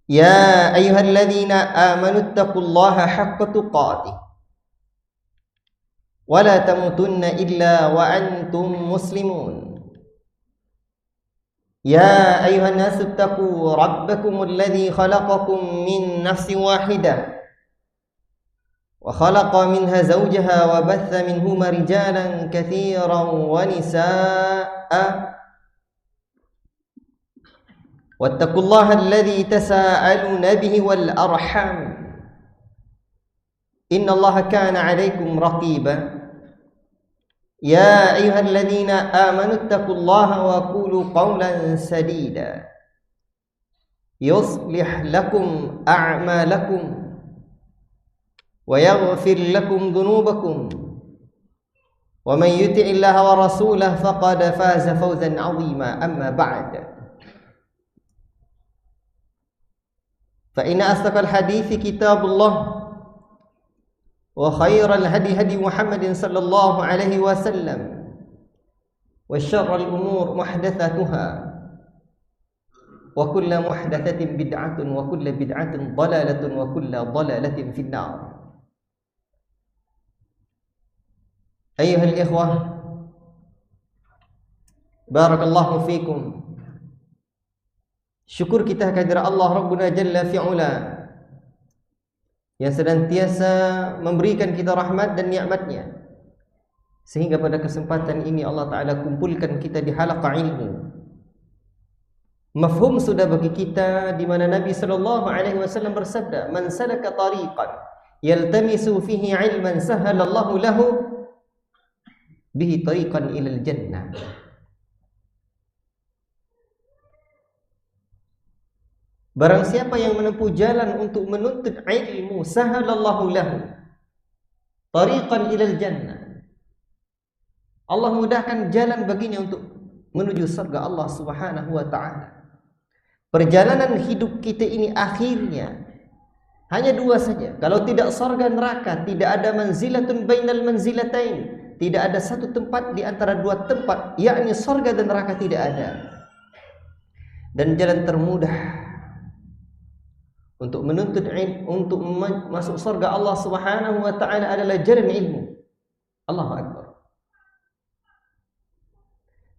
يا أيها الذين آمنوا اتقوا الله حق تقاته ولا تموتن إلا وأنتم مسلمون يا أيها الناس اتقوا ربكم الذي خلقكم من نفس واحدة وخلق منها زوجها وبث منهما رجالا كثيرا ونساء واتقوا الله الذي تساءلون به والأرحام إن الله كان عليكم رقيبا يا أيها الذين آمنوا اتقوا الله وقولوا قولا سديدا يصلح لكم أعمالكم ويغفر لكم ذنوبكم ومن يطع الله ورسوله فقد فاز فوزا عظيما أما بعد فإن أصدق الحديث كتاب الله وخير الهدي هدي محمد صلى الله عليه وسلم وشر الأمور محدثاتها وكل محدثة بدعة وكل بدعة ضلالة وكل ضلالة في النار. أيها الإخوة بارك الله فيكم. Syukur kita kehadirat Allah Rabbuna Jalla fi'ula yang senantiasa memberikan kita rahmat dan nikmatnya, sehingga pada kesempatan ini Allah Ta'ala kumpulkan kita di halaqah ilmu. Mafhum sudah bagi kita di mana Nabi sallallahu alaihi wasallam bersabda, "Man salaka tariqan yaltamisu fihi ilman sahhalallahu lahu bihi tariqan ilal jannah." Barang siapa yang menempuh jalan untuk menuntut ilmu, sahalallahu lahu tariqan ilal jannah, Allah mudahkan jalan baginya untuk menuju surga Allah Subhanahu wa ta'ala. Perjalanan hidup kita ini akhirnya hanya dua saja. Kalau tidak surga neraka, tidak ada manzilatun bainal manzilatain, tidak ada satu tempat di antara dua tempat, yakni surga dan neraka tidak ada. Dan jalan termudah untuk menuntut ilmu, untuk masuk surga Allah Subhanahu wa ta'ala adalah jalan ilmu. Allahu Akbar.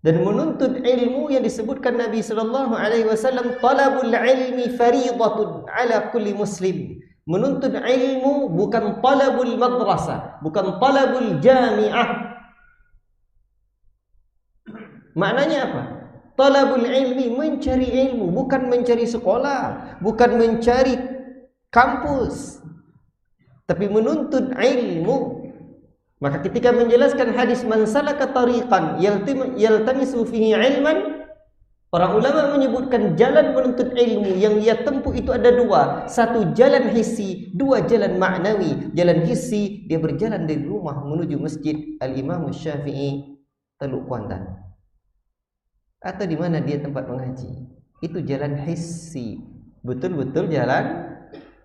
Dan menuntut ilmu yang disebutkan Nabi sallallahu alaihi wasallam, talabul ilmi fariidatun ala kulli muslim. Menuntut ilmu bukan talabul madrasah, bukan talabul jami'ah. Maknanya apa? Talabul ilmi, mencari ilmu, bukan mencari sekolah, bukan mencari kampus, tapi menuntut ilmu. Maka ketika menjelaskan hadis man salaka tariqan yaltamisu fihi ilman, para ulama menyebutkan jalan menuntut ilmu yang ia tempuh itu ada dua. Satu jalan hissi, dua jalan maknawi. Jalan hissi, dia berjalan dari rumah menuju masjid Al-Imam Syafi'i Teluk Kuantan, atau di mana dia tempat mengaji. Itu jalan hissi, betul-betul jalan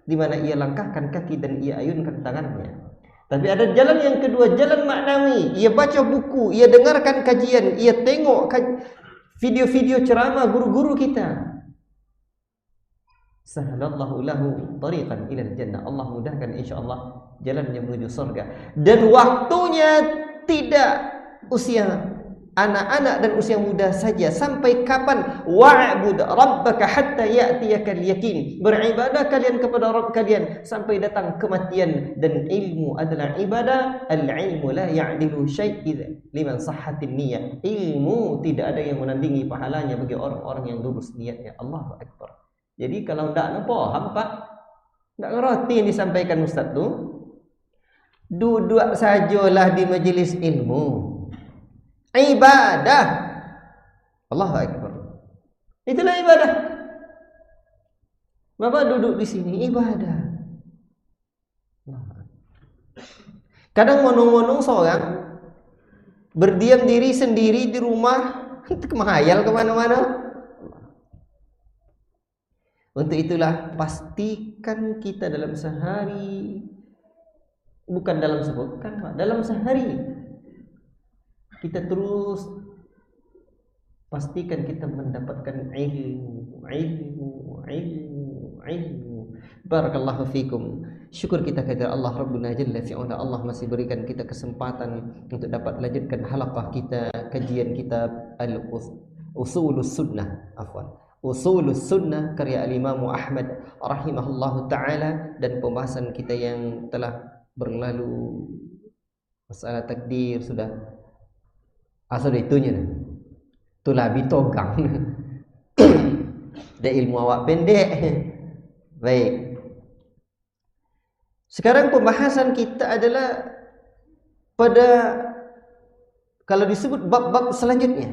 di mana ia langkahkan kaki dan ia ayunkan tangannya. Tapi ada jalan yang kedua, jalan maknawi. Ia baca buku, ia dengarkan kajian, ia tengok video-video ceramah guru-guru kita. Sahalallahu lahu tariqan ilal jannah. Allah mudahkan insyaallah jalannya menuju surga. Dan waktunya tidak usia anak-anak dan usia muda saja. Sampai kapan? Wa'bud rabbaka hatta ya'tiyakal yakin. Beribadah kalian kepada Rabb kalian sampai datang kematian. Dan ilmu adalah ibadah. Al-ilmu la ya'dilu syai'id liman sahhatin niyah. Ilmu tidak ada yang menandingi pahalanya bagi orang-orang yang lurus niatnya. Allahu Akbar. Jadi kalau tidak paham Pak, tidak ngerti yang disampaikan Ustaz tu, duduk sajalah di majlis ilmu. Ibadah. Allahu Akbar. Itulah ibadah. Bapak duduk di sini ibadah. Kadang monong-monong seorang berdiam diri sendiri di rumah, menghayal kemana-mana. Untuk itulah pastikan kita dalam sehari, bukan dalam sepekan, Pak, dalam sehari kita terus pastikan kita mendapatkan ilmu, ilmu, ilmu, ilmu. Barakallahu fikum. Syukur kita kepada Allah Rabbuna Jalla fi'ala. Allah masih berikan kita kesempatan untuk dapat melanjutkan halaqah kita, kajian kitab Usulus Sunnah, Usulus Sunnah karya Al-Imam Ahmad rahimahullahu taala, dan pembahasan kita yang telah berlalu masalah takdir sudah asal itunya itulah bitogang. Dan ilmu awak pendek. Baik. Sekarang pembahasan kita adalah pada kalau disebut bab-bab selanjutnya.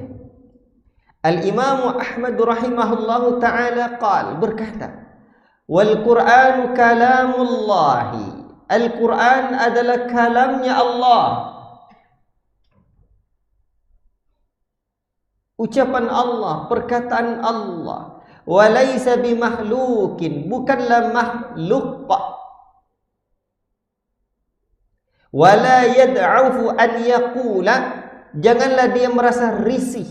Al-Imam Ahmad rahimahullahu taala berkata, "Wal Qur'an kalamullah." Al-Qur'an adalah kalamnya Allah. Ucapan Allah, perkataan Allah. Wa laisa bimakhluqin, bukanlah makhluk. Wala yad'afu an yaqula, janganlah dia merasa risih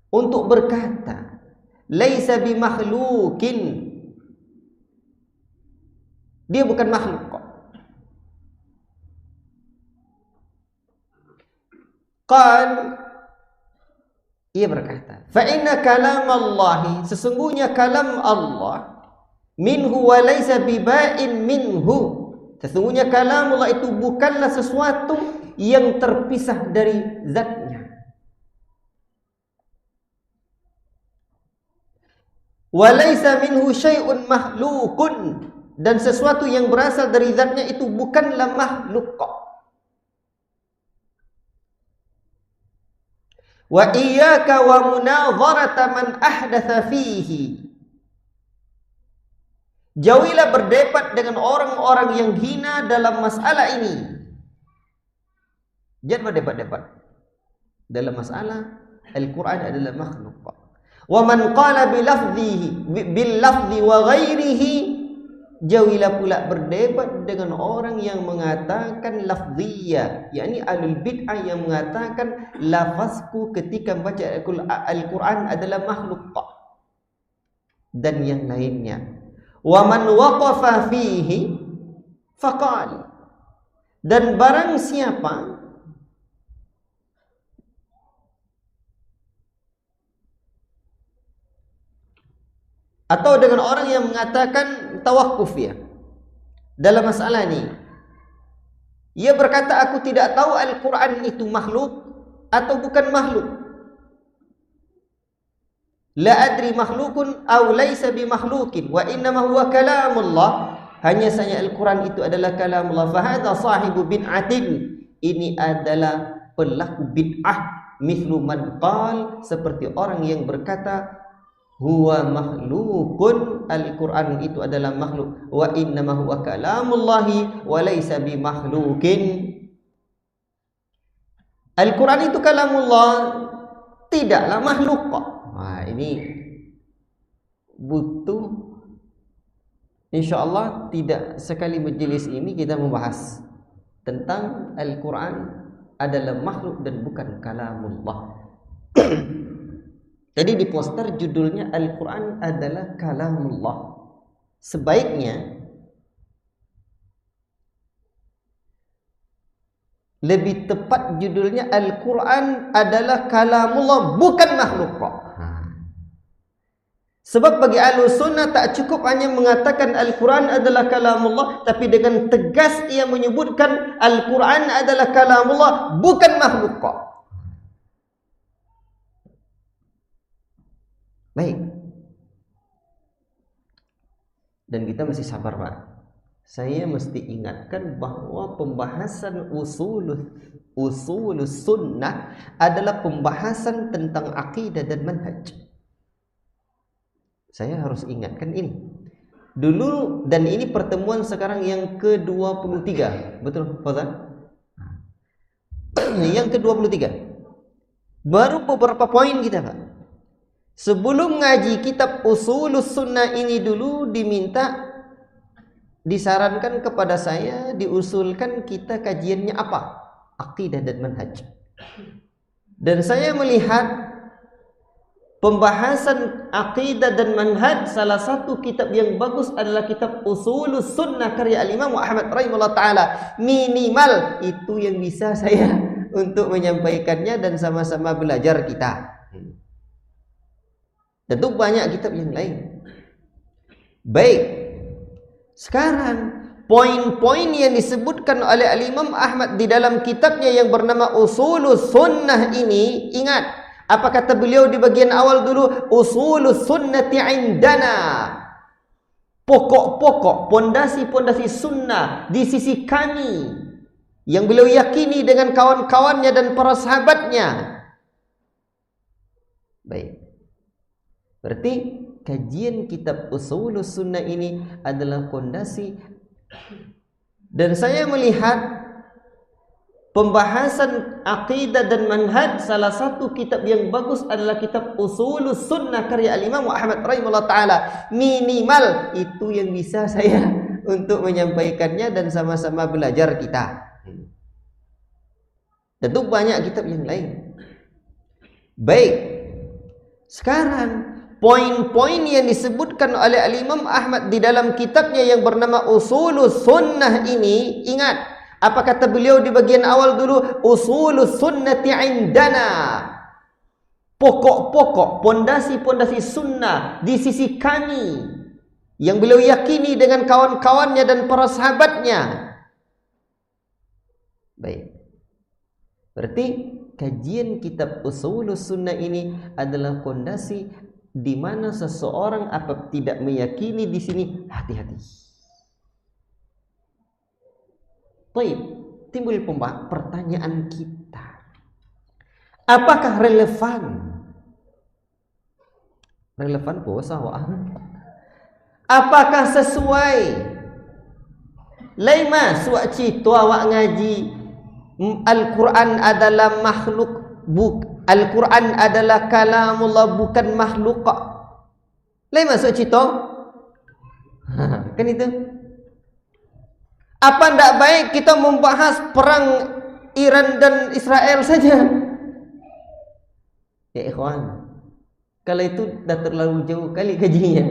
untuk berkata laisa bimakhluqin, dia bukan makhluk kok. Ia berkata, fa inna kalam Allah, sesungguhnya kalam Allah, minhu wa laisa biba'in minhu, sesungguhnya kalam Allah itu bukanlah sesuatu yang terpisah dari zatnya. Wa laisa minhu syai'un makhluqun, dan sesuatu yang berasal dari zatnya itu bukanlah makhluk kok. Wa iyyaka wa munadharata man ahdatsa fihi, jauhilah berdebat dengan orang-orang yang hina dalam masalah ini. Jangan berdebat-debat dalam masalah Al-Quran adalah makhluk. Wa man qala bil lafzi wa ghairihi, jauhilah pula berdebat dengan orang yang mengatakan lafziyah, yakni ahlul bid'ah yang mengatakan lafazku ketika membaca Al-Quran adalah makhluk dan yang lainnya. Wa man waqafa fihi faqal, dan barang siapa atau dengan orang yang mengatakan tawakuf ya dalam masalah ini, ia berkata aku tidak tahu Al-Quran itu makhluk atau bukan makhluk. La adri makhlukun aw laisa bimakhlukin wa innama huwa kalamullah, hanya saja Al-Quran itu adalah kalamullah. Fa hadza sahibu bid'atin, ini adalah pelaku bid'ah. Mithlu man qal, seperti orang yang berkata huwa makhlukun, Al-Quran itu adalah makhluk, wa innama huwa kalamullahi wa laisa bimakhlukin. Al-Quran itu kalamullah, tidaklah makhluk kok. Wah, ini butuh insyaallah tidak sekali majelis ini kita membahas tentang Al-Quran adalah makhluk dan bukan kalamullah. Jadi di poster judulnya Al-Quran adalah kalamullah. Sebaiknya lebih tepat judulnya Al-Quran adalah kalamullah, bukan makhluk kok. Sebab bagi Ahlus Sunnah tak cukup hanya mengatakan Al-Quran adalah kalamullah, tapi dengan tegas ia menyebutkan Al-Quran adalah kalamullah, bukan makhluk kok. Baik. Dan kita mesti sabar, Pak. Saya mesti ingatkan bahwa pembahasan usulus sunnah adalah pembahasan tentang akidah dan manhaj. Saya harus ingatkan ini dulu, dan ini pertemuan sekarang yang ke-23. Betul, Fauzan? Yang ke-23. Baru beberapa poin kita, Pak. Sebelum ngaji kitab Usulus Sunnah ini dulu disarankan kepada saya, diusulkan kita kajiannya apa? Akidah dan manhaj. Dan saya melihat pembahasan akidah dan manhaj, salah satu kitab yang bagus adalah kitab Ushulus Sunnah karya Al-Imam Ahmad rahimahullah ta'ala. Minimal itu yang bisa saya untuk menyampaikannya dan sama-sama belajar kita. Tentu banyak kitab yang lain. Baik, sekarang poin-poin yang disebutkan oleh Al-Imam Ahmad di dalam kitabnya yang bernama Ushulus Sunnah ini, ingat, apa kata beliau di bagian awal dulu? Ushulus sunnati indana. Pokok-pokok, pondasi-pondasi sunnah di sisi kami yang beliau yakini dengan kawan-kawannya dan para sahabatnya. Baik. Berarti kajian kitab Ushulus Sunnah ini adalah pondasi. Dan saya melihat pembahasan akidah dan manhaj, salah satu kitab yang bagus adalah kitab Ushulus Sunnah karya Al-Imam Ahmad rahimahullah ta'ala. Minimal itu yang bisa saya untuk menyampaikannya dan sama-sama belajar kita. Tentu banyak kitab yang lain. Baik, sekarang poin-poin yang disebutkan oleh Al-Imam Ahmad di dalam kitabnya yang bernama Ushulus Sunnah ini, ingat, apa kata beliau di bagian awal dulu? Ushulus sunnati indana. Pokok-pokok, pondasi-pondasi sunnah di sisi kami yang beliau yakini dengan kawan-kawannya dan para sahabatnya. Baik. Berarti kajian kitab Ushulus Sunnah ini adalah pondasi di mana seseorang apa tidak meyakini di sini, hati-hati. Baik, timbul pertanyaan kita. Apakah relevan? Relevan puasa apakah sesuai? Laima suaci tua awak ngaji Al-Quran adalah makhluk, Al-Quran adalah kalamullah, bukan makhluk. Lain masuk cito? Kan itu. Apa tidak baik kita membahas perang Iran dan Israel saja? Ya ikhwan, kalau itu dah terlalu jauh kali kajinya.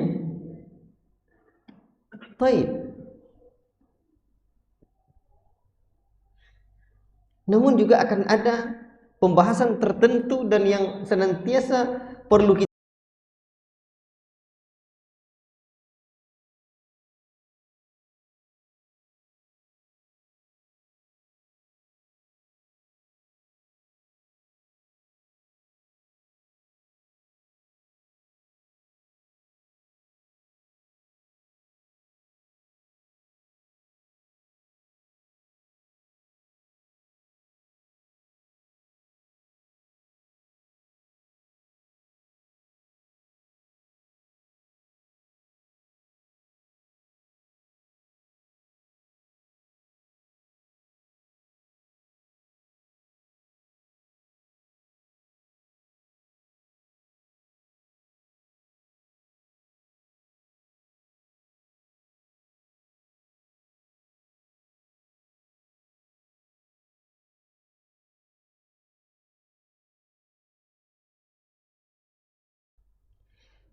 Baik. Namun juga akan ada pembahasan tertentu dan yang senantiasa perlu kita.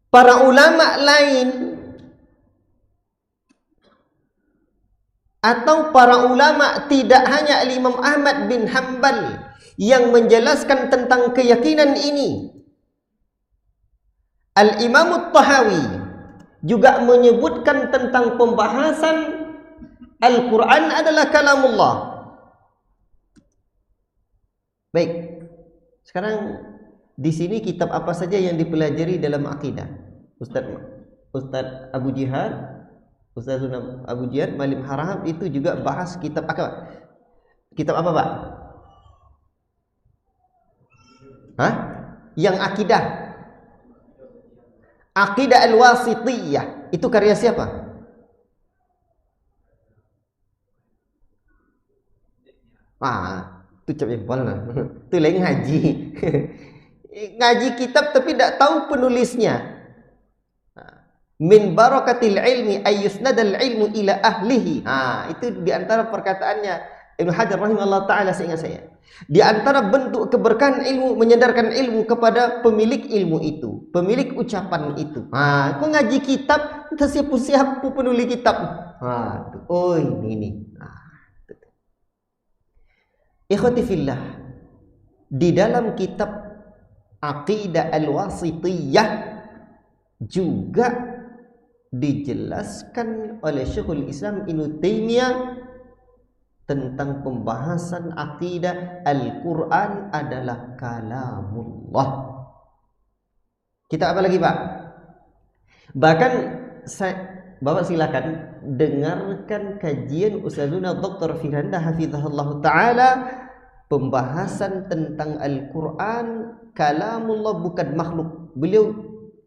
Para ulama lain atau para ulama tidak hanya Imam Ahmad bin Hanbal yang menjelaskan tentang keyakinan ini. Al-Imam Tahawi juga menyebutkan tentang pembahasan Al-Quran adalah kalamullah. Baik, sekarang di sini kitab apa saja yang dipelajari dalam akidah? Ustaz Abu Jihad, Ustaz Abu Jihad, Malim Harahab itu juga bahas kitab apa? Kitab apa, Pak? Hah? Yang akidah. Aqidah Al-Wasithiyah. Itu karya siapa? Itu cap jempol lah. Itu lain ngaji. Ngaji kitab tapi tidak tahu penulisnya. Min barakatil ilmi ayyusnadal ilmu ila ahlihi. Itu diantara perkataannya Ibnu Hajar rahimahullah ta'ala seingat saya, di antara bentuk keberkahan ilmu, menyadarkan ilmu kepada pemilik ilmu itu, pemilik ucapan itu. Kau ngaji kitab, entah siapa penulis kitab. Oh ini. Ikhwati fillah, di dalam kitab Aqidah Al-Wasithiyah juga dijelaskan oleh Syekhul Islam Ibnu Taimiyah tentang pembahasan akidah Al-Quran adalah kalamullah. Kita apa lagi, Pak? Bahkan Bapak silakan dengarkan kajian Ustazuna Dr. Firanda hafizahullah ta'ala, pembahasan tentang Al-Quran kalamullah, bukan makhluk. Beliau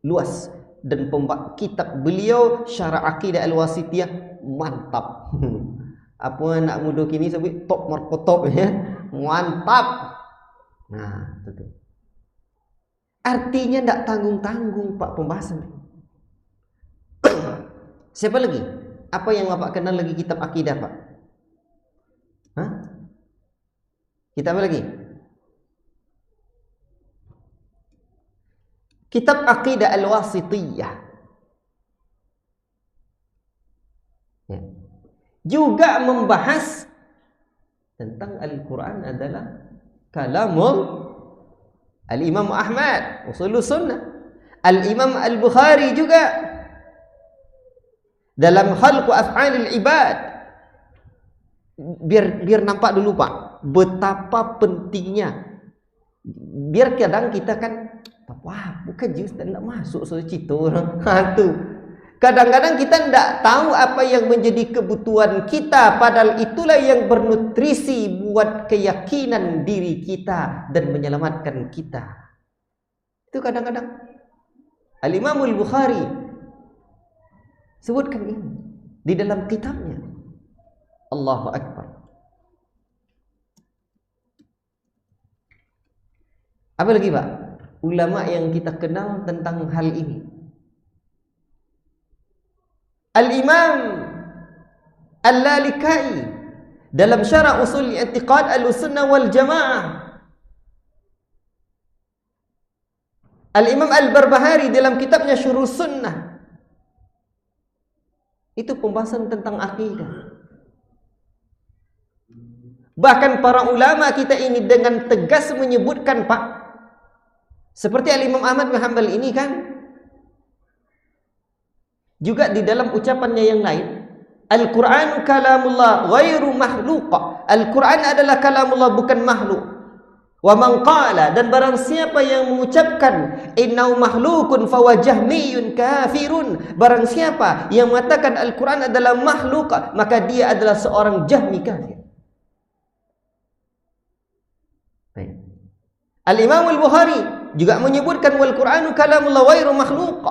luas, dan kitab beliau Syarah Aqidah Al-Wasithiyah mantap. Apa anak muda kini sebut top markotop ya, mantap. Nah, itu. Artinya tidak tanggung-tanggung Pak pembahasan. Siapa lagi? Apa yang Bapak kenal lagi kitab akidah, Pak? Kitab apa lagi? Kitab Aqidah Al-Wasithiyah. Ya. Juga membahas tentang Al-Quran adalah kalamul Al-Imam Ahmad, Usulus Sunnah. Al-Imam Al-Bukhari juga dalam Khalqu Af'alil Ibad. Biar nampak dulu Pak, betapa pentingnya. Biar kadang kita kan, wah bukan jus dan tidak masuk soal cita tu. Kadang-kadang kita tidak tahu apa yang menjadi kebutuhan kita, padahal itulah yang bernutrisi buat keyakinan diri kita dan menyelamatkan kita. Itu kadang-kadang Al-Imam Al-Bukhari sebutkan ini di dalam kitabnya. Allahu Akbar. Apa lagi Pak? Ulama yang kita kenal tentang hal ini. Al-Imam Al-Lalikai dalam Syarah Usul I'tiqad Ahlussunnah wal Jamaah. Al-Imam Al-Barbahari dalam kitabnya Syuruh Sunnah. Itu pembahasan tentang akidah. Bahkan para ulama kita ini dengan tegas menyebutkan Pak, seperti Al-Imam Ahmad bin Hanbal ini kan, juga di dalam ucapannya yang lain, Al-Quran kalamullah ghairu makhluq. Al-Quran adalah kalamullah, bukan makhluk. Wa man qala, dan barang siapa yang mengucapkan innahu makhlukun fawa jahmiyun kafirun, barang siapa yang mengatakan Al-Quran adalah makhluk, maka dia adalah seorang jahmi kafir. Al-Imam Al-Bukhari juga menyebutkan wal Qur'anu kalamullah ghairu makhluq.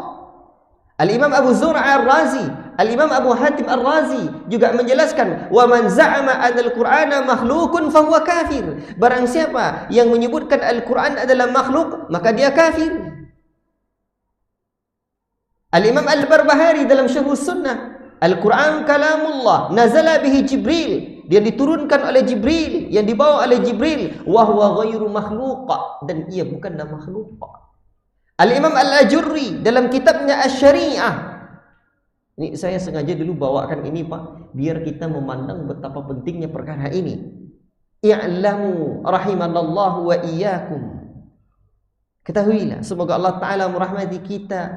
Al-Imam Abu Zur'a Ar-Razi, Al-Imam Abu Hatim Ar-Razi juga menjelaskan wa man za'ama anal Qur'ana makhlukun fahuwa kafir. Barang siapa yang menyebutkan Al-Qur'an adalah makhluk, maka dia kafir. Al-Imam Al-Barbahari dalam Syarh Sunnah, Al-Qur'an kalamullah nazala bihi Jibril, dia diturunkan oleh Jibril, yang dibawa oleh Jibril, wa huwa ghairu makhluq, dan ia bukanlah makhluk. Al-Imam Al-Ajurri dalam kitabnya Asy-Syari'ah. Ini saya sengaja dulu bawakan ini Pak, biar kita memandang betapa pentingnya perkara ini. I'lamu rahimanallahu wa iyyakum. Ketahuilah, semoga Allah Ta'ala merahmati kita,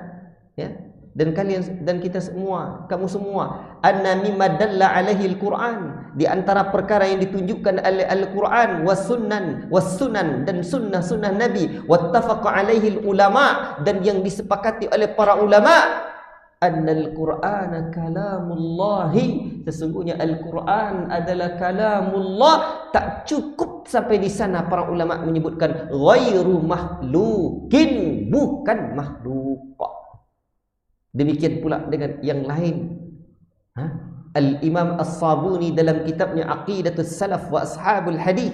ya, dan kalian dan kita semua, kamu semua, anna mimma dalla alaihi al-Quran, di antara perkara yang ditunjukkan oleh Al-Quran was sunan dan sunnah Nabi, wattafaqa alaihi ulama, dan yang disepakati oleh para ulama, annal Qur'ana kalamullahi, sesungguhnya Al-Quran adalah kalamullah. Tak cukup sampai di sana, para ulama menyebutkan ghairu makhlukin, bukan makhluk. Demikian pula dengan yang lain. Al-Imam As-Sabuni dalam kitabnya Aqidatus Salaf wa Ashabul Hadith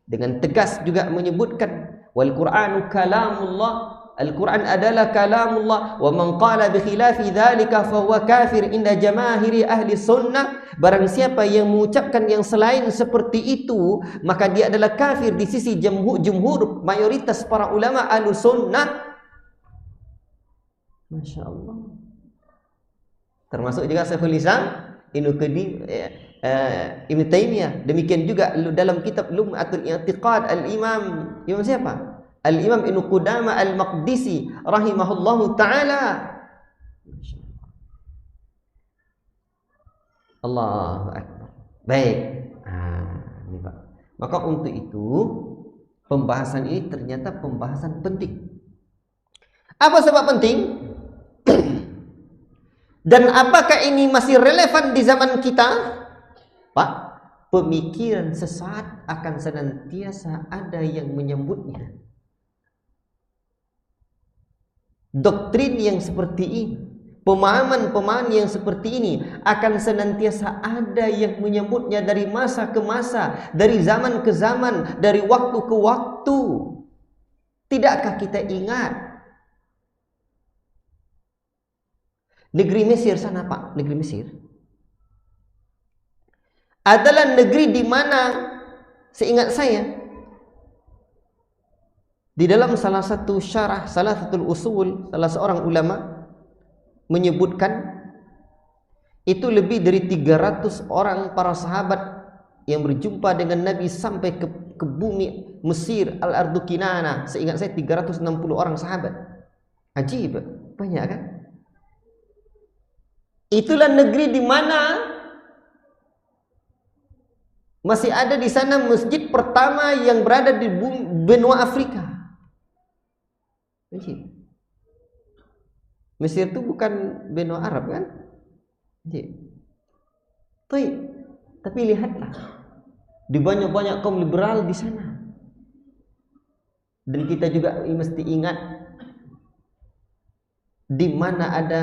dengan tegas juga menyebutkan wal Qur'anu kalamullah. Al-Quran adalah kalamullah. Wa man qala bi khilafi dzalika fa huwa kafir inda jamaahiri ahli sunnah. Barang siapa yang mengucapkan yang selain seperti itu, maka dia adalah kafir di sisi jumhur mayoritas para ulama ahli sunnah. Masya Allah. Termasuk juga Syekhul Islam Ibnu Taimiyah. Demikian juga dalam kitab Lum'atul I'tiqad Al-Imam siapa? Al-Imam Ibnu Qudamah Al-Maqdisi rahimahullahu taala. Allahu akbar. Baik. Ini Pak. Maka untuk itu pembahasan ini ternyata pembahasan penting. Apa sebab penting? Dan apakah ini masih relevan di zaman kita? Pak, pemikiran sesat akan senantiasa ada yang menyambutnya. Doktrin yang seperti ini, pemahaman-pemahaman yang seperti ini akan senantiasa ada yang menyambutnya dari masa ke masa, dari zaman ke zaman, dari waktu ke waktu. Tidakkah kita ingat negeri Mesir sana, Pak? Negeri Mesir adalah negeri di mana, seingat saya, di dalam salah satu syarah, salah satu usul, salah seorang ulama menyebutkan itu lebih dari 300 orang para sahabat yang berjumpa dengan Nabi sampai ke bumi Mesir, Al-Ardu Kinana. Seingat saya 360 orang sahabat. Ajib, banyak kan? Itulah negeri di mana masih ada di sana masjid pertama yang berada di benua Afrika. Mesir itu bukan benua Arab kan? Tapi lihatlah, di banyak-banyak kaum liberal di sana. Dan kita juga mesti ingat, di mana ada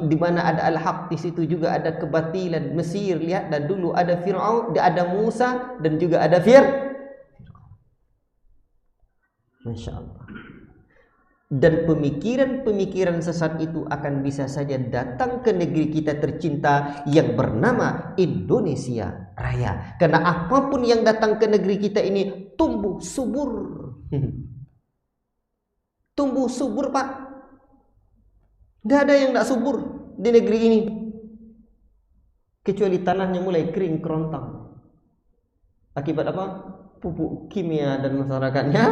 di mana ada al-haq, di situ juga ada kebatilan. Mesir, lihat, dan dulu ada Fir'aun, ada Musa, dan juga ada Masya Allah. Dan pemikiran-pemikiran sesat itu akan bisa saja datang ke negeri kita tercinta yang bernama Indonesia Raya. Karena apapun yang datang ke negeri kita ini tumbuh subur. Tumbuh subur, Pak. Gak ada yang tidak subur di negeri ini, kecuali tanahnya mulai kering kerontang. Akibat apa? Pupuk kimia, dan masyarakatnya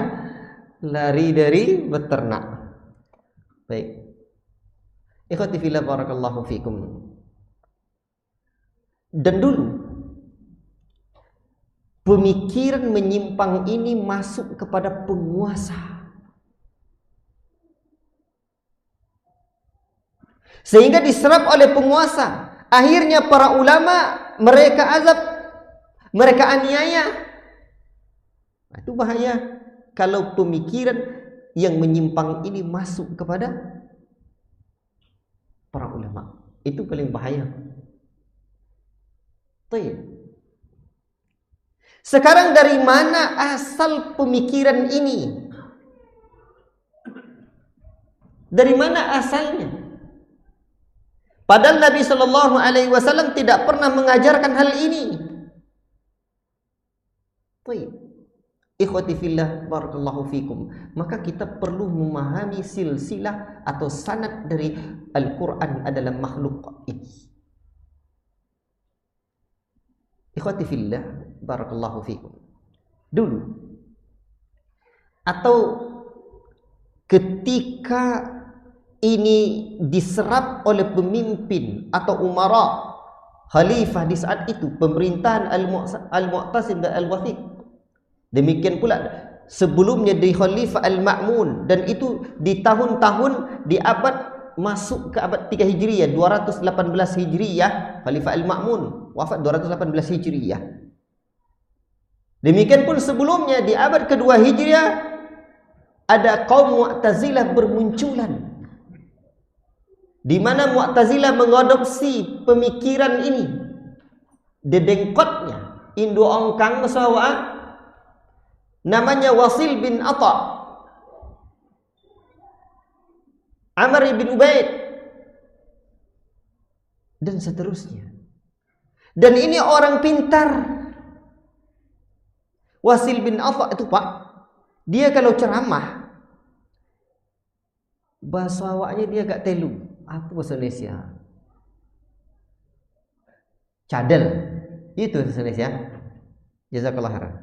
lari dari beternak. Baik. Ikhwati fillah, barakallahu fikum. Dan dulu pemikiran menyimpang ini masuk kepada penguasa, sehingga diserap oleh penguasa. Akhirnya para ulama mereka azab, mereka aniaya. Itu bahaya kalau pemikiran yang menyimpang ini masuk kepada para ulama. Itu paling bahaya. Sekarang dari mana asal pemikiran ini? Dari mana asalnya? Padahal Nabi Shallallahu Alaihi Wasallam tidak pernah mengajarkan hal ini. Ikhwati fillah, barakallahu fikum. Maka kita perlu memahami silsilah atau sanad dari Al-Quran adalah makhluk ini. Ikhwati fillah, barakallahu fikum. Dulu atau ketika ini diserap oleh pemimpin atau umara, khalifah di saat itu, pemerintahan Al-Mu'tasim dan Al-Wathiq. Demikian pula sebelumnya di Khalifah Al-Ma'mun, dan itu di tahun-tahun di abad masuk ke abad 3 Hijriyah, 218 Hijriyah, Khalifah Al-Ma'mun wafat 218 Hijriyah. Demikian pun sebelumnya di abad kedua Hijriyah ada kaum Mu'tazilah bermunculan, di mana Mu'tazilah mengadopsi pemikiran ini. Dedengkotnya Indo ongkang masawa namanya Wasil bin Atha, Amr bin Ubaid, dan seterusnya. Dan ini orang pintar. Wasil bin Atha itu Pak, dia kalau ceramah bahasa awaknya dia agak telu. Apa bahasa Indonesia? Cadel. Itu bahasa Indonesia. Jazakallah khairan.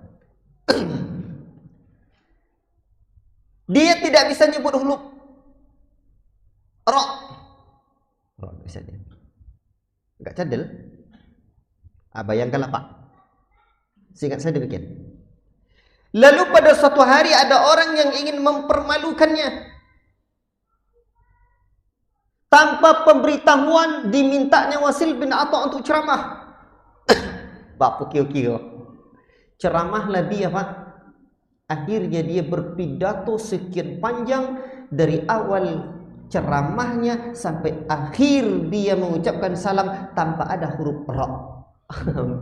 Dia tidak bisa nyebut huruf ra. Ra bisa dia. Enggak cadel. Bayangkanlah Pak. Seingat saya demikian. Lalu pada suatu hari ada orang yang ingin mempermalukannya. Tanpa pemberitahuan dimintanya Wasil bin Atha untuk ceramah. Bapak kira-kira. Ceramahlah dia Pak. Akhirnya dia berpidato sekian panjang dari awal ceramahnya sampai akhir dia mengucapkan salam tanpa ada huruf ra.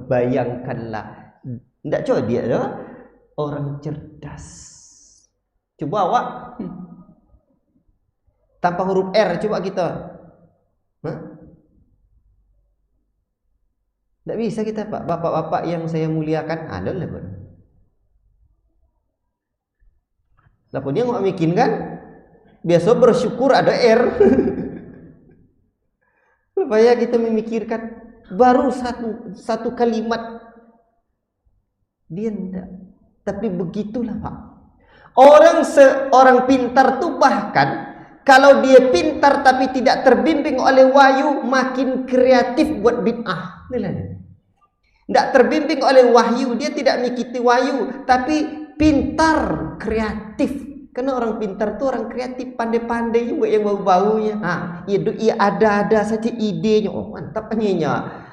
Bayangkanlah. Tidak coba dia adalah orang cerdas. Coba awak tanpa huruf R, coba kita. Tidak bisa kita Pak. Bapak-bapak yang saya muliakan adalah Pak. Lapun dia nggak bikin kan? Biasa bersyukur ada R. Supaya kita memikirkan baru satu kalimat dia tidak. Tapi begitulah Pak. Orang pintar tuh bahkan kalau dia pintar tapi tidak terbimbing oleh wahyu, makin kreatif buat bid'ah. Tidak terbimbing oleh wahyu, dia tidak mengikuti wahyu, tapi pintar, kreatif. Karena orang pintar itu orang kreatif, pandai-pandai juga yang bau-baunya. Ia ada saja idenya. Oh, mantap nya.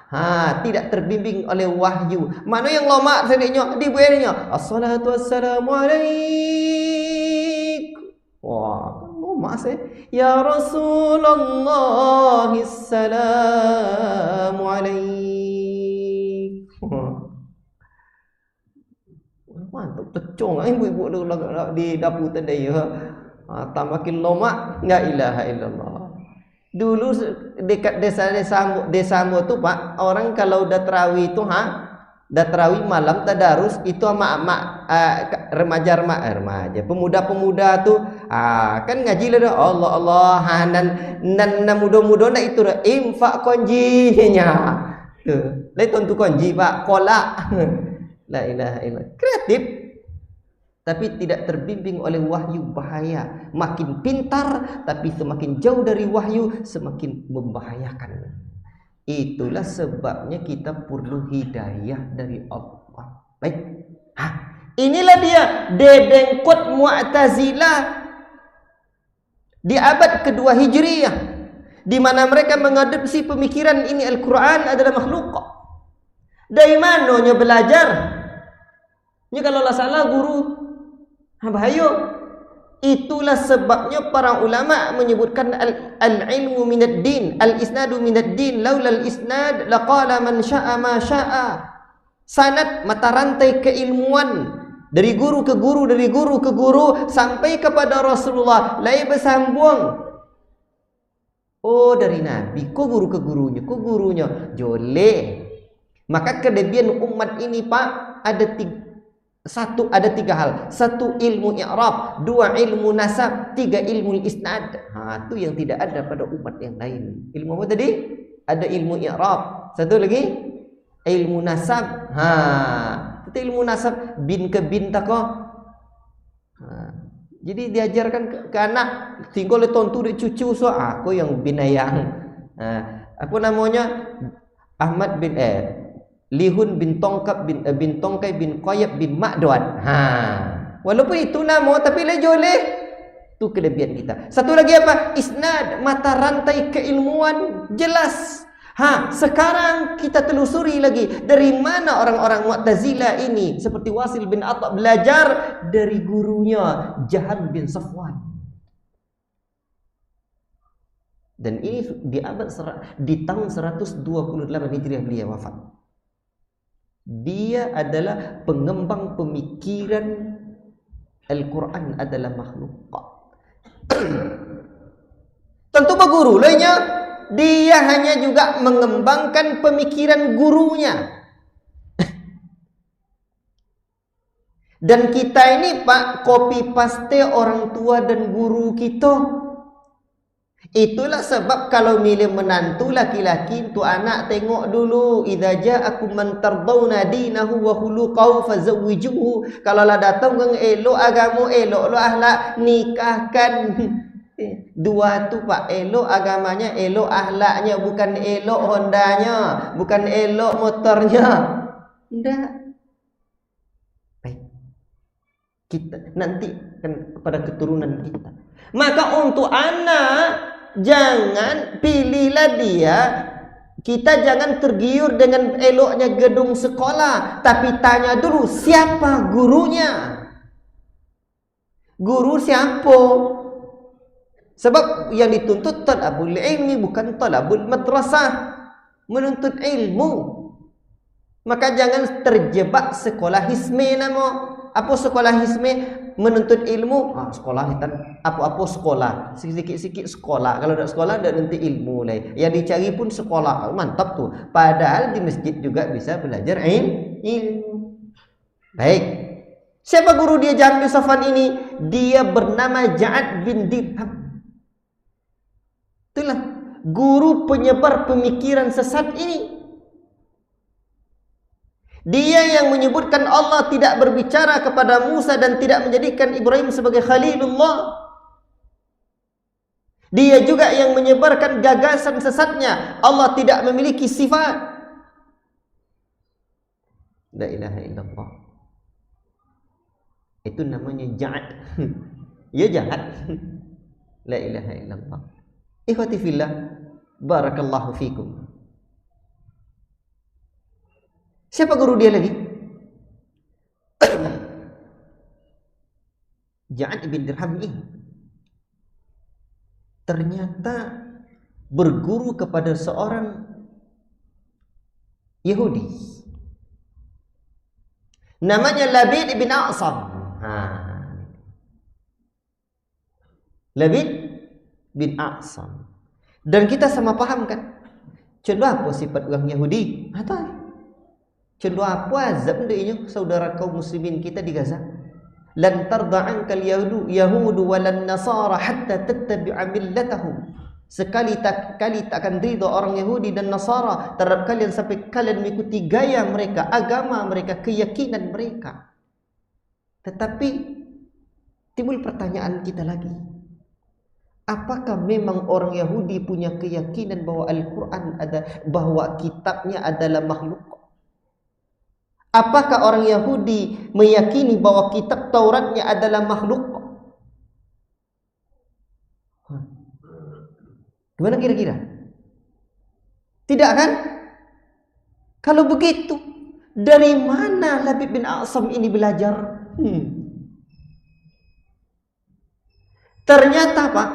Tidak terbimbing oleh wahyu. Mana yang lomak sediknya dibuatnya. Assalatu wassalamu alaik. Wah, lomak saya. Ya Rasulullah assalamu alaik. Mantap tecong ibu-ibu di dapur tadi makin lomak. La ilaha illallah. Dulu dekat desamu tu Pak, orang kalau dah tarawih tu dah tarawih malam tadarus itu sama remaja pemuda-pemuda tu kan ngaji lah dah Allah dan muda-muda nak itu dah infak konjinya tu lai tentu konji Pak kolak. La ilaha illallah. Kreatif tapi tidak terbimbing oleh wahyu, bahaya. Makin pintar tapi semakin jauh dari wahyu, semakin membahayakan. Itulah sebabnya kita perlu hidayah dari Allah. Baik. Inilah dia dedengkot Mu'tazilah di abad kedua Hijriyah, di mana mereka mengadopsi pemikiran ini Al-Quran adalah makhluk. Dari mananya belajar? Ini kalau lah salah guru bahaya. Itulah sebabnya para ulama menyebutkan al-ilmu minad din, al-isnadu minad din, laula al-isnad laqala man syaa ma syaa. Sanad mata rantai keilmuan dari guru ke guru, dari guru ke guru sampai kepada Rasulullah. Lai bersambung. Oh, dari Nabi kok guru ke gurunya, kok gurunya joleh. Maka kelebihan umat ini Pak ada tiga hal. Satu ilmu i'rab, dua ilmu nasab, tiga ilmu isnad. Itu yang tidak ada pada umat yang lain. Ilmu apa tadi? Ada ilmu i'rab. Satu lagi ilmu nasab. Itu ilmu nasab bin ke bin tako. Jadi diajarkan ke anak tinggal tontu di cucu aku yang binayang. Apa namanya? Ahmad bin Lihun bin Tongkap bin Tongkai bin Qayab bin Ma'dwan. Walaupun itu nama tapi lejoleh. Itu kelebihan kita. Satu lagi apa? Isnad, mata rantai keilmuan jelas. Sekarang kita telusuri lagi dari mana orang-orang Mu'tazilah ini seperti Wasil bin Atha belajar dari gurunya Jahan bin Safwan. Dan ini di tahun 128 Hijriah beliau wafat. Dia adalah pengembang pemikiran Al-Quran adalah makhluk. Tentu guru lainnya, dia hanya juga mengembangkan pemikiran gurunya. Dan kita ini Pak, copy paste orang tua dan guru kita. Itulah sebab kalau milih menantu laki-laki tu anak, tengok dulu idza ja'akum man tardawna dinahu wa khuluquhu fazawwijuhu. Kalau lah datang dengan elok agama, elok lo akhlak, nikahkan. Dua tu Pak, elok agamanya, elok akhlaknya, bukan elok Hondanya, bukan elok motornya. Enggak. Baik. Kita nanti kan kepada keturunan kita. Maka untuk anak, jangan pilihlah dia. Kita jangan tergiur dengan eloknya gedung sekolah, tapi tanya dulu siapa gurunya. Guru siapa? Sebab yang dituntut talabul ilmi, bukan talabul madrasah, menuntut ilmu. Maka jangan terjebak sekolah hismi nama. Apa sekolah hismi? Menuntut ilmu, sekolah hitam apa-apa sekolah, sikit-sikit sekolah. Kalau tidak sekolah tidak nanti ilmu lah. Yang dicari pun sekolah, mantap tuh. Padahal di masjid juga bisa belajar ilmu. Baik. Siapa guru dia Jahmi Safwan ini? Dia bernama Ja'ad bin Dirham. Itulah guru penyebar pemikiran sesat ini. Dia yang menyebutkan Allah tidak berbicara kepada Musa dan tidak menjadikan Ibrahim sebagai Khalilullah. Dia juga yang menyebarkan gagasan sesatnya Allah tidak memiliki sifat. La ilaha illallah. Itu namanya jahat. Ya jahat. La ilaha illallah. Ikhwati fillah, barakallahu fikum. Siapa guru dia lagi? Ja'ad bin Dirham ini ternyata berguru kepada seorang Yahudi. Namanya Labid bin A'sam. Labid bin A'sam. Dan kita sama paham kan? Contoh apa sifat orang Yahudi? Atau contoh apa azab ndeknya saudara kaum muslimin kita di Gaza? Lan tarda ankal yahudu walan nasara hatta tattabi'a millatahum. Sekali takkan ridha orang Yahudi dan Nasara terhadap kalian sampai kalian mengikuti gaya mereka, agama mereka, keyakinan mereka. Tetapi timbul pertanyaan kita lagi. Apakah memang orang Yahudi punya keyakinan bahwa Al-Quran bahwa kitabnya adalah makhluk? Apakah orang Yahudi meyakini bahwa kitab Tauratnya adalah makhluk? Gimana kira-kira? Tidak kan? Kalau begitu, dari mana Labid bin A'sam ini belajar? Ternyata Pak,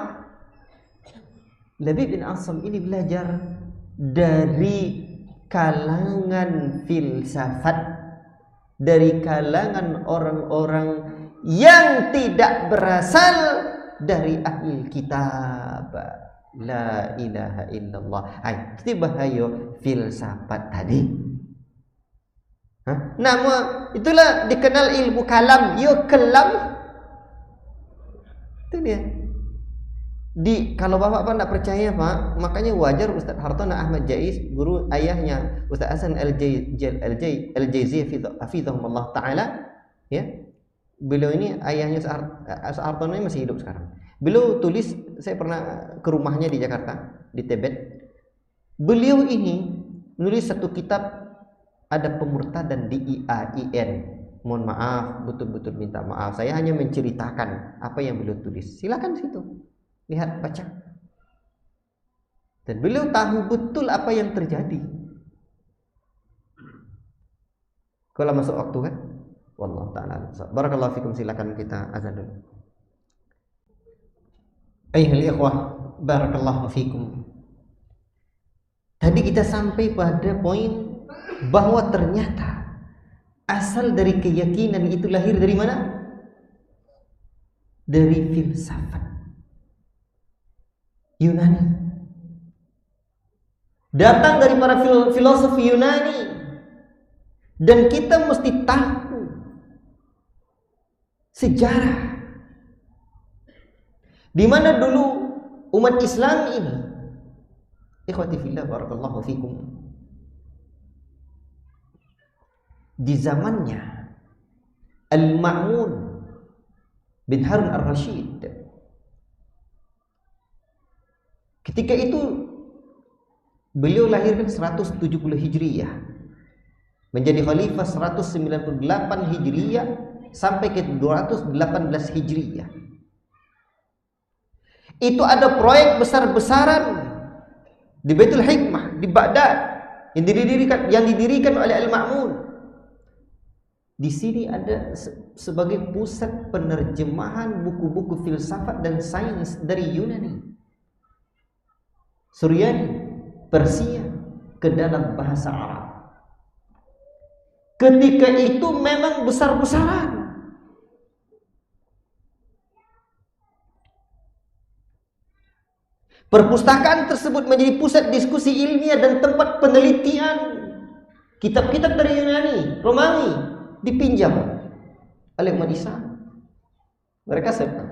Labid bin A'sam ini belajar dari kalangan filsafat, dari kalangan orang-orang yang tidak berasal dari ahli kitab. La ilaha illallah. Itu bahaya filsafat tadi. Nama itulah dikenal ilmu kalam. Yo kelam. Itu dia. Kalau bapak tidak percaya Pak, makanya wajar Ustaz Hartana Ahmad Jais, guru ayahnya Ustaz Hasan Al-Jaizi hafizahullah taala, ya. Beliau ini ayahnya Ustaz Hartana masih hidup sekarang. Beliau tulis, saya pernah ke rumahnya di Jakarta, di Tibet. Beliau ini menulis satu kitab, ada pemurtadan di IAIN. Mohon maaf, betul-betul minta maaf. Saya hanya menceritakan apa yang beliau tulis. Silakan situ. Lihat, baca. Dan beliau tahu betul apa yang terjadi. Kalau masuk waktu kan? Wallahu ta'ala. Barakallahu fikum, silakan kita azan dulu. Ayyuhal ikhwah, barakallahu fikum. Tadi kita sampai pada poin bahwa ternyata asal dari keyakinan itu lahir dari mana? dari filsafat Yunani, datang dari para filosof Yunani, dan kita mesti tahu sejarah di mana dulu umat Islam ini, ikhwati fillah barakallahu fikum, di zamannya Al-Ma'mun bin Harun Ar-Rasyid, ketika itu beliau lahirkan 170 Hijriyah, menjadi khalifah 198 Hijriyah sampai ke 218 Hijriyah. Itu ada proyek besar-besaran di Baitul Hikmah di Baghdad yang didirikan oleh Al-Ma'mun. Di sini ada sebagai pusat penerjemahan buku-buku filsafat dan sains dari Yunani, Suryani, Persia ke dalam bahasa Arab. Ketika itu memang besar-besaran. Perpustakaan tersebut menjadi pusat diskusi ilmiah dan tempat penelitian. Kitab-kitab dari Yunani, Romawi dipinjam oleh umat Islam. Mereka serta.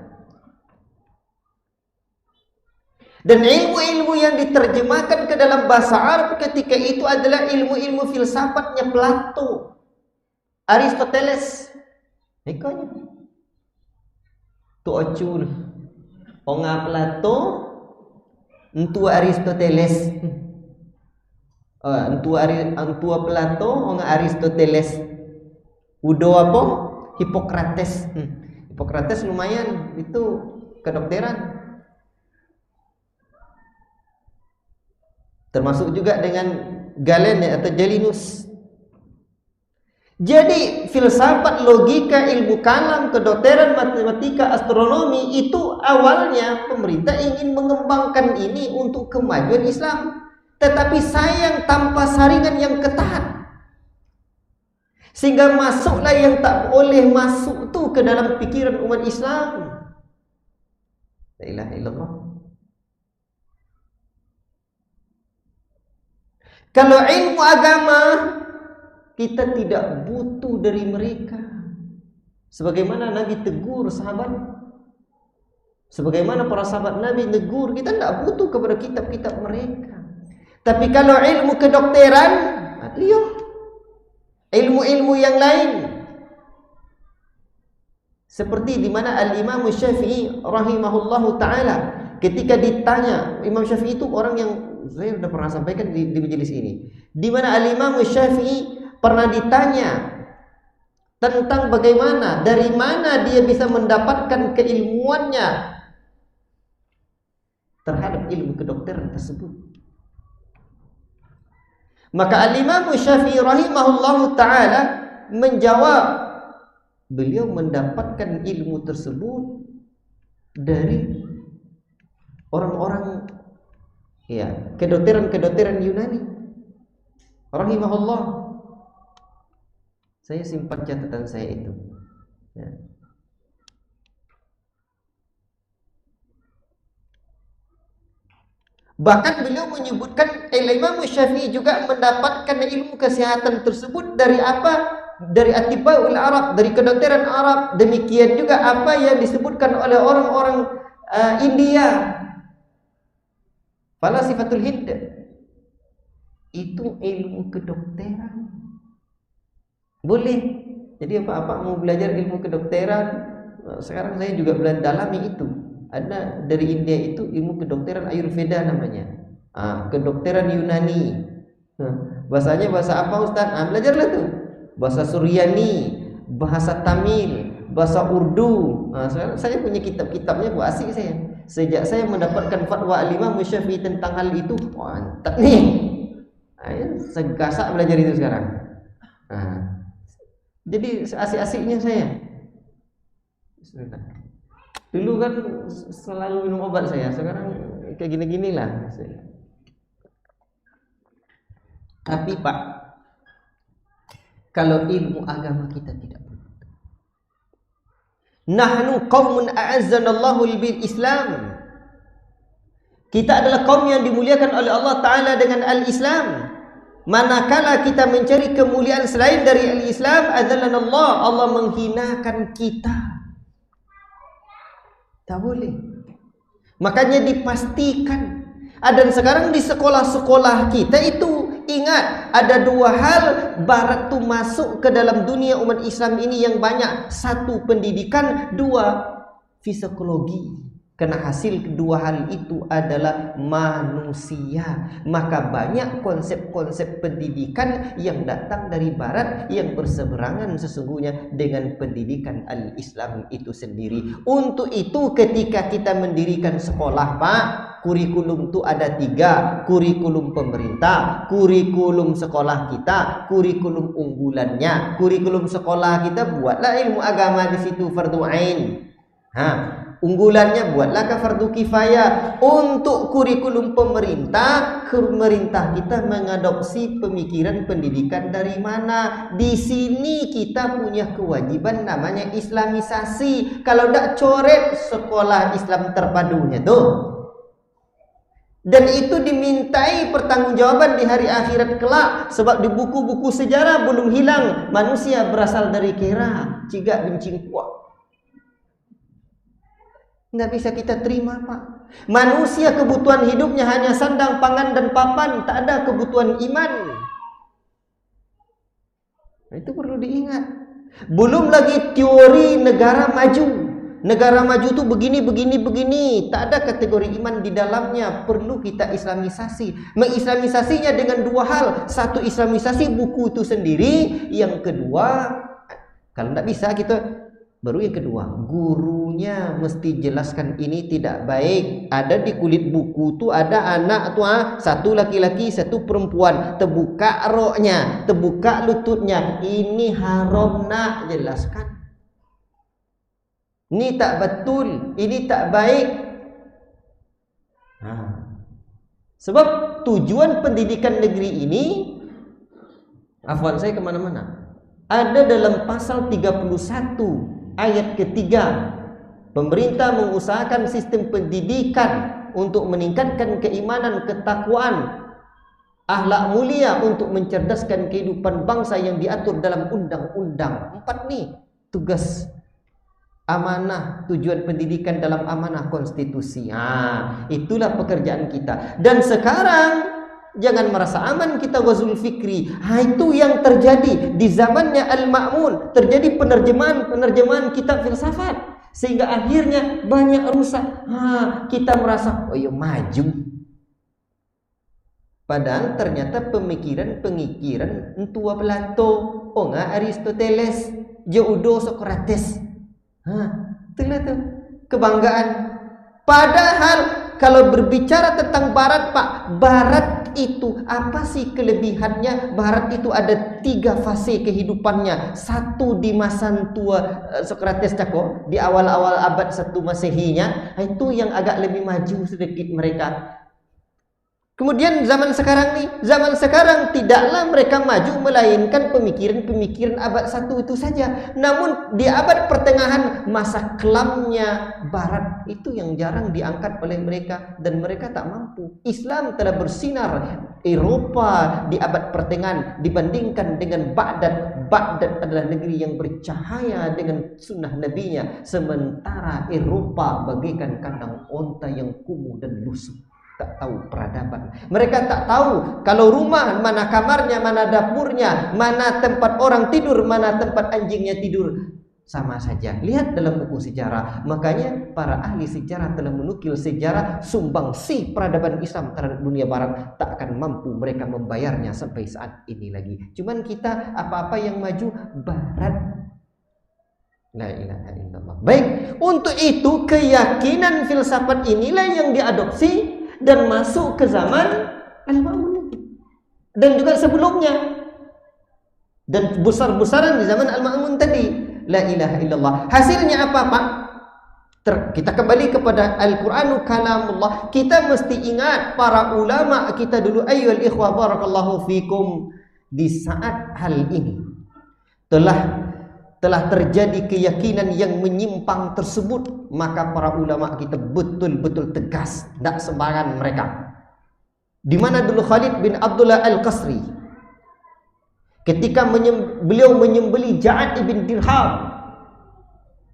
Dan ilmu-ilmu yang diterjemahkan ke dalam bahasa Arab ketika itu adalah ilmu-ilmu filsafatnya Plato, Aristoteles. Ikutnya tu ocul onga Plato, entua Aristoteles. Entua Plato, onga Aristoteles. Udo apa? Hippocrates. Hippocrates lumayan itu kedokteran. Termasuk juga dengan Galen atau Jalinus. Jadi filsafat, logika, ilmu kalam, kedokteran, matematika, astronomi itu awalnya pemerintah ingin mengembangkan ini untuk kemajuan Islam. Tetapi sayang tanpa saringan yang ketat. Sehingga masuklah yang tak boleh masuk tu ke dalam pikiran umat Islam. La ilaha illallah. Kalau ilmu agama kita tidak butuh dari mereka. Sebagaimana Nabi tegur sahabat, sebagaimana para sahabat Nabi tegur, kita tidak butuh kepada kitab-kitab mereka. Tapi kalau ilmu kedokteran, beliau ilmu-ilmu yang lain, seperti di mana Al-Imam Syafi'i rahimahullahu taala ketika ditanya, Imam Syafi'i itu orang yang saya sudah pernah sampaikan di majelis ini, di mana Al-Imam Syafi'i pernah ditanya tentang bagaimana, dari mana dia bisa mendapatkan keilmuannya terhadap ilmu kedokteran tersebut. Maka Al-Imam Syafi'i rahimahullahu ta'ala menjawab, beliau mendapatkan ilmu tersebut dari orang-orang kedokteran Yunani rahimahullah. Saya simpan catatan saya itu ya. Bahkan beliau menyebutkan Imam Syafi'i juga mendapatkan ilmu kesehatan tersebut dari apa? Dari atibaul Arab, dari kedokteran Arab. Demikian juga apa yang disebutkan oleh orang-orang India, falasifatul Hind. Itu ilmu kedokteran. Boleh. Jadi apa-apa mau belajar ilmu kedokteran, sekarang saya juga dalami itu. Ada dari India itu ilmu kedokteran Ayurveda namanya. Kedokteran Yunani. Bahasanya bahasa apa Ustaz? Belajarlah tuh. Bahasa Suryani, bahasa Tamil, bahasa Urdu. Sekarang saya punya kitab-kitabnya, buat asik saya. Sejak saya mendapatkan fatwa Al-Imam Syafi'i tentang hal itu, mantap nih. Saya gasak belajar itu sekarang. Jadi asik-asiknya saya. Dulu kan selalu minum obat saya, sekarang kayak gini-gini lah. Tapi Pak, kalau ilmu agama kita tidak butuh. Nahnu qaumun a'azzanallahu bil Islam. Kita adalah kaum yang dimuliakan oleh Allah Ta'ala dengan al-Islam. Manakala kita mencari kemuliaan selain dari al-Islam, adzallanallah, Allah menghinakan kita. Tak boleh. Makanya dipastikan. Dan sekarang di sekolah-sekolah kita itu, ingat, ada dua hal Barat tu masuk ke dalam dunia umat Islam ini yang banyak. Satu, pendidikan. Dua, psikologi. Karena hasil kedua hal itu adalah manusia. Maka banyak konsep-konsep pendidikan yang datang dari Barat yang berseberangan sesungguhnya dengan pendidikan al-Islam itu sendiri. Untuk itu ketika kita mendirikan sekolah, Pak, kurikulum itu ada 3. Kurikulum pemerintah, kurikulum sekolah kita, kurikulum unggulannya. Kurikulum sekolah kita buatlah ilmu agama di situ fardu ain. Unggulannya buatlah fardu kifayah. Untuk kurikulum pemerintah, kita mengadopsi pemikiran pendidikan dari mana? Di sini kita punya kewajiban namanya islamisasi. Kalau tidak coret sekolah Islam terpadunya tuh. Dan itu dimintai pertanggungjawaban di hari akhirat kelak. Sebab di buku-buku sejarah belum hilang manusia berasal dari kera, cigak dan cingkuak. Tidak bisa kita terima, Pak. Manusia kebutuhan hidupnya hanya sandang, pangan, dan papan. Tak ada kebutuhan iman. Itu perlu diingat. Belum lagi teori negara maju. Negara maju itu begini, begini, begini. Tak ada kategori iman di dalamnya. Perlu kita islamisasi. Mengislamisasinya dengan 2 hal. Satu, islamisasi buku itu sendiri. Yang kedua, kalau tidak bisa kita... Baru yang kedua, gurunya mesti jelaskan ini tidak baik. Ada di kulit buku tu ada anak tu, satu laki-laki, satu perempuan. Terbuka roknya, terbuka lututnya. Ini haram, nak jelaskan. Ini tak betul, ini tak baik. Sebab tujuan pendidikan negeri ini, afwan saya kemana-mana, ada dalam pasal 31 ayat ketiga. Pemerintah mengusahakan sistem pendidikan untuk meningkatkan keimanan, ketakwaan, akhlak mulia untuk mencerdaskan kehidupan bangsa yang diatur dalam undang-undang. 4 nih tugas amanah, tujuan pendidikan dalam amanah konstitusi. Itulah pekerjaan kita. Dan sekarang jangan merasa aman kita wazul fikri. Itu yang terjadi di zamannya Al-Ma'mun. Terjadi penerjemahan kitab filsafat. Sehingga akhirnya banyak rusak. Kita merasa, oh ya maju. Padahal ternyata pemikiran tua Plato, Aristoteles, Jeudo, Socrates. Itulah tuh kebanggaan. Padahal kalau berbicara tentang Barat, Pak, Barat itu apa sih kelebihannya? Barat itu ada 3 fase kehidupannya. Satu di masa tua Socrates Cako, di awal-awal abad 1 Masehinya, itu yang agak lebih maju sedikit mereka. Kemudian zaman sekarang tidaklah mereka maju melainkan pemikiran-pemikiran abad 1 itu saja. Namun di abad pertengahan masa kelamnya Barat itu yang jarang diangkat oleh mereka dan mereka tak mampu. Islam telah bersinar Eropa di abad pertengahan dibandingkan dengan Baghdad. Baghdad adalah negeri yang bercahaya dengan sunnah nabinya, sementara Eropa bagaikan kandang onta yang kumuh dan lusuh. Tak tahu peradaban. Mereka tak tahu kalau rumah mana kamarnya, mana dapurnya, mana tempat orang tidur, mana tempat anjingnya tidur. Sama saja. Lihat dalam buku sejarah. Makanya para ahli sejarah telah menukil sejarah sumbangsi peradaban Islam terhadap dunia Barat. Tak akan mampu mereka membayarnya sampai saat ini lagi. Cuman kita apa-apa yang maju Barat. La ilaha illallah. Baik, untuk itu keyakinan filsafat inilah yang diadopsi dan masuk ke zaman Al-Ma'mun dan juga sebelumnya dan besar-besaran di zaman Al-Ma'mun tadi. La ilaha illallah. Hasilnya apa, Pak? Kita kembali kepada Al-Qur'anu kalamullah. Kita mesti ingat para ulama kita dulu. Ayyuhal ikhwah barakallahu fikum. Di saat hal ini telah telah terjadi keyakinan yang menyimpang tersebut, maka para ulama kita betul-betul tegas, tidak sembarangan mereka. Di mana dulu Khalid bin Abdullah Al-Qasri ketika beliau menyembeli Ja'ad ibn Dirham.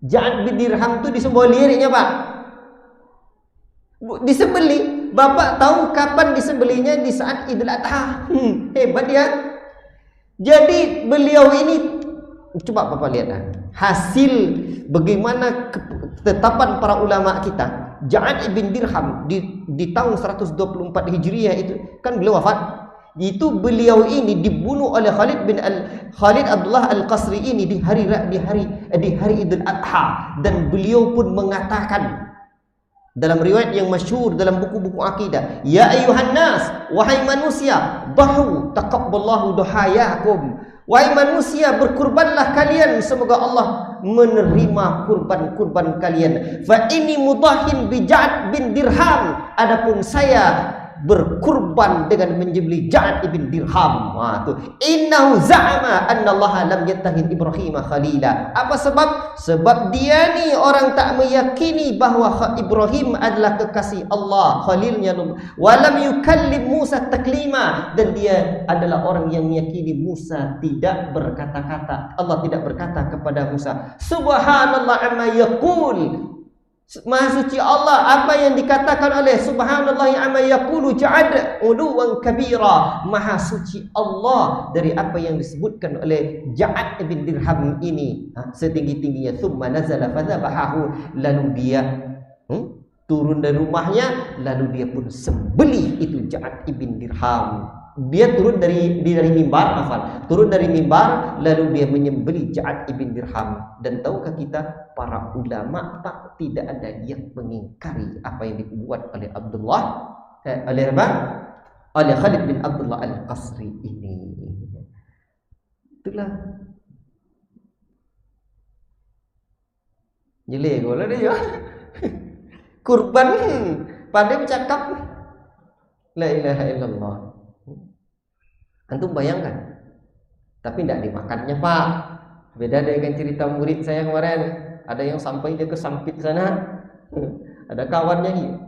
Ja'ad bin Dirham itu disembelih liriknya, Pak. Disembeli, Bapak tahu kapan disembelinya? Di saat Idul Adha. Hebat ya. Jadi beliau ini, coba Bapak lihat hasil bagaimana ketetapan para ulama kita. Ja'ad ibn Dirham di tahun 124 Hijriah itu kan beliau wafat. Itu beliau ini dibunuh oleh Khalid Abdullah Al-Qasri ini di hari Idul Adha, dan beliau pun mengatakan dalam riwayat yang masyhur dalam buku-buku akidah, ya ayuhan nas, wahai manusia, dahu taqabbalallahu duhayakum. Wahai manusia, berkurbanlah kalian, semoga Allah menerima kurban-kurban kalian. Fa ini mudahin bi Ja'ad bin Dirham, adapun saya berkurban dengan menyembelih Ja'ad ibn Dirham. Wah, tu innahu za'ama anna Allah lam yattakhid Ibrahim khalila. Apa sebab? Sebab dia ni orang tak meyakini bahawa Ibrahim adalah kekasih Allah, khalilnya, wa lam yukallim Musa taklima, dan dia adalah orang yang meyakini Musa tidak berkata-kata, Allah tidak berkata kepada Musa. Subhanallah amma yaqul, Maha suci Allah apa yang dikatakan oleh subhanallah amma yaqulu Ja'ad uluwan kabira. Maha suci Allah dari apa yang disebutkan oleh Ja'ad bin Dirham ini, setinggi-tingginya. Thumma nazala fadhabahu, lalu dia turun dari rumahnya, lalu dia pun sembelih itu Ja'ad bin Dirham. Dia turun dari mimbar, turun dari mimbar, lalu dia menyembelih Ja'ad ibn Dirham. Dan tahukah kita, para ulama tak tidak ada yang mengingkari apa yang dibuat oleh oleh Khalid bin Abdullah Al-Qasri ini. Itulah jelek golah dia. Kurban pada bercakap la ilaha illallah. Antum bayangkan, tapi tidak dimakannya, Pak. Beda dengan cerita murid saya kemarin. Ada yang sampai dia ke Sampit sana, ada kawannya,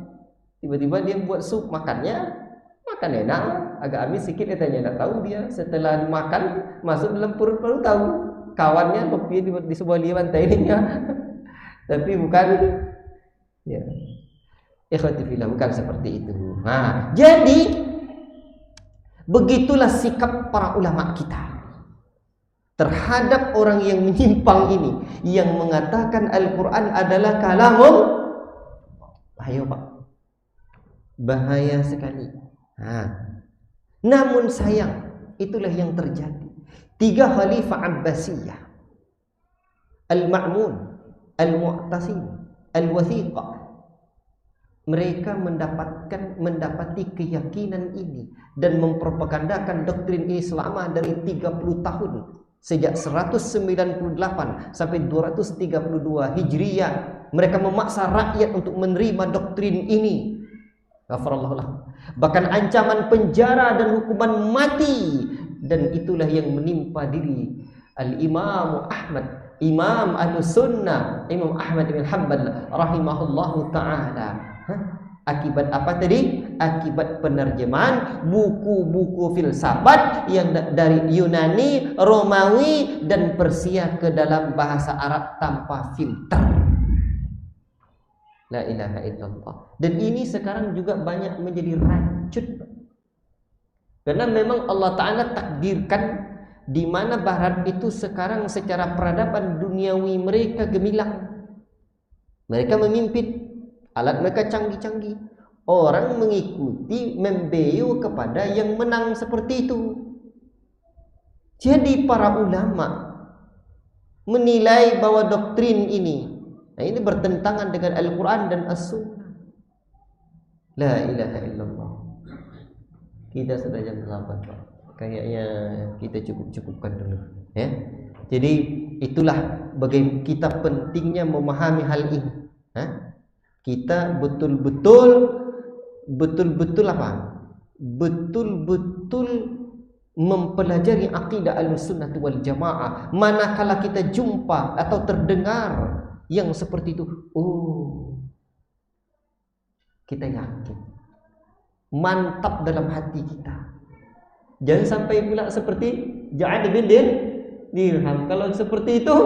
tiba-tiba dia buat sup, makan enak, agak amis sedikit, dia tidak tahu dia setelah dimakan masuk dalam perut baru tahu kawannya kopi di sebuah liwan tainya. Tapi bukan, ya, ikhwati fillah, bukan seperti itu. Nah, jadi begitulah sikap para ulama kita terhadap orang yang menyimpang ini, yang mengatakan Al-Quran adalah kalamul. Bahaya, Pak, bahaya sekali. Namun sayang, itulah yang terjadi. 3 khalifah Abbasiyah, Al-Ma'mun, Al-Mu'tasim, Al-Wathiqah, mereka mendapati keyakinan ini dan mempropagandakan doktrin ini selama dari 30 tahun, sejak 198 sampai 232 Hijriah. Mereka memaksa rakyat untuk menerima doktrin ini. Ghafarallahu lahum. Bahkan ancaman penjara dan hukuman mati, dan itulah yang menimpa diri Al-Imam Ahmad, Imam Ahlus-Sunnah, Imam Ahmad bin Hanbal rahimahullahu ta'ala. Akibat apa tadi? Akibat penerjemahan buku-buku filsafat yang dari Yunani, Romawi, dan Persia ke dalam bahasa Arab tanpa filter. La ilaha illallah. Dan ini sekarang juga banyak menjadi racun, karena memang Allah Ta'ala takdirkan di mana Barat itu sekarang secara peradaban duniawi mereka gemilang. Mereka memimpin, alat mereka canggih-canggih. Orang mengikuti, membeu kepada yang menang seperti itu. Jadi para ulama menilai bahwa doktrin ini, ini bertentangan dengan Al-Quran dan As-Sunnah. La ilaha illallah. Kita sudah jam 8, Pak. Kayaknya kita cukupkan dulu, ya. Jadi itulah bagaimana kita pentingnya memahami hal ini. Kita betul-betul apa? Betul-betul mempelajari akidah Ahlussunnah wal Jamaah, manakala kita jumpa atau terdengar yang seperti itu, oh, kita yakin, mantap dalam hati kita. Jangan sampai pula seperti Ja'ad bin Dirham. Kalau seperti itu,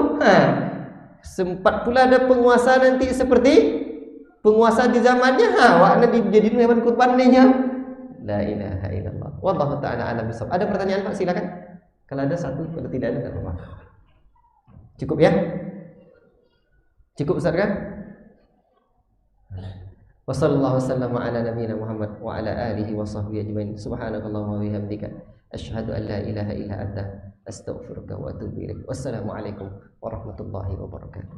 sempat pula ada penguasa nanti seperti penguasa di zamannya, wakna dijadiin hewan kurbannya. La ilaha illallah. Wallahu ta'ala a'lam bishawab. Ada pertanyaan Pak? Silakan. Kalau ada satu, kalau tidak ada enggak apa-apa. Cukup ya? Cukup Ustaz kan? Wa sallallahu wasallam ala nabiyyina Muhammad wa ala alihi wa sahbihi ajmain. Subhanakallahumma wa bihamdika asyhadu an la ilaha illa anta astaghfiruka wa atubu ilaik. Wassalamualaikum warahmatullahi wabarakatuh.